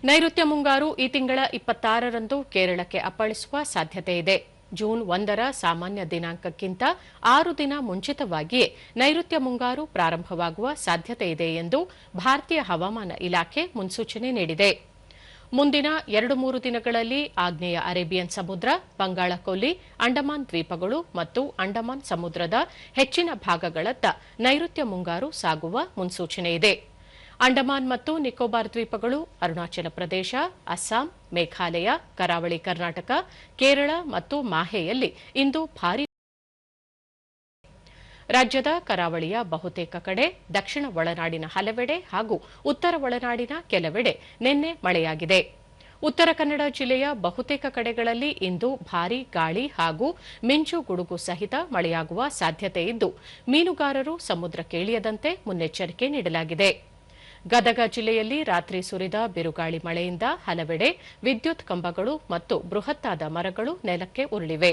ನೈಋತ್ಯ ಮುಂಗಾರು ಈ ತಿಂಗಳ 26ರಂದು ಕೇರಳಕ್ಕೆ ಅಪ್ಪಳಿಸುವ ಸಾಧ್ಯತೆ ಇದೆ. ಜೂನ್ 1ರ ಸಾಮಾನ್ಯ ದಿನಾಂಕಕ್ಕಿಂತ 6 ದಿನ ಮುಂಚಿತವಾಗಿಯೇ ನೈಋತ್ಯ ಮುಂಗಾರು ಪ್ರಾರಂಭವಾಗುವ ಸಾಧ್ಯತೆ ಇದೆ ಎಂದು ಭಾರತೀಯ ಹವಾಮಾನ ಇಲಾಖೆ ಮುನ್ಸೂಚನೆ ನೀಡಿದೆ. ಮುಂದಿನ 2-3 ದಿನಗಳಲ್ಲಿ ಆಗ್ನೇಯ ಅರೇಬಿಯನ್ ಸಮುದ್ರ, ಬಂಗಾಳಕೊಲ್ಲಿ, ಅಂಡಮಾನ್ ದ್ವೀಪಗಳು ಮತ್ತು ಅಂಡಮಾನ್ ಸಮುದ್ರದ ಹೆಚ್ಚಿನ ಭಾಗಗಳತ್ತ ನೈಋತ್ಯ ಮುಂಗಾರು ಸಾಗುವ ಮುನ್ಸೂಚನೆ ಇದೆ. ಅಂಡಮಾನ್ ಮತ್ತು ನಿಕೋಬಾರ್ ದ್ವೀಪಗಳು, ಅರುಣಾಚಲ ಪ್ರದೇಶ, ಅಸ್ಸಾಂ, ಮೇಘಾಲಯ, ಕರಾವಳಿ ಕರ್ನಾಟಕ, ಕೇರಳ ಮತ್ತು ಮಾಹೆಯಲ್ಲಿ ಇಂದು ಭಾರೀ ರಾಜ್ಯದ ಕರಾವಳಿಯ ಬಹುತೇಕ ಕಡೆ, ದಕ್ಷಿಣ ಒಳನಾಡಿನ ಹಲವೆಡೆ ಹಾಗೂ ಉತ್ತರ ಒಳನಾಡಿನ ಕೆಲವೆಡೆ ನಿನ್ನೆ ಮಳೆಯಾಗಿದೆ. ಉತ್ತರ ಕನ್ನಡ ಜಿಲ್ಲೆಯ ಬಹುತೇಕ ಕಡೆಗಳಲ್ಲಿ ಇಂದು ಭಾರೀ ಗಾಳಿ ಹಾಗೂ ಮಿಂಚು ಗುಡುಗು ಸಹಿತ ಮಳೆಯಾಗುವ ಸಾಧ್ಯತೆ ಇದ್ದು, ಮೀನುಗಾರರು ಸಮುದ್ರಕ್ಕೆ ಇಳಿಯದಂತೆ ಮುನ್ನೆಚ್ಚರಿಕೆ ನೀಡಲಾಗಿದೆ. ಗದಗ ಜಿಲ್ಲೆಯಲ್ಲಿ ರಾತ್ರಿ ಸುರಿದ ಬಿರುಗಾಳಿ ಮಳೆಯಿಂದ ಹಲವೆಡೆ ವಿದ್ಯುತ್ ಕಂಬಗಳು ಮತ್ತು ಬೃಹತ್ತಾದ ಮರಗಳು ನೆಲಕ್ಕೆ ಉರುಳಿವೆ.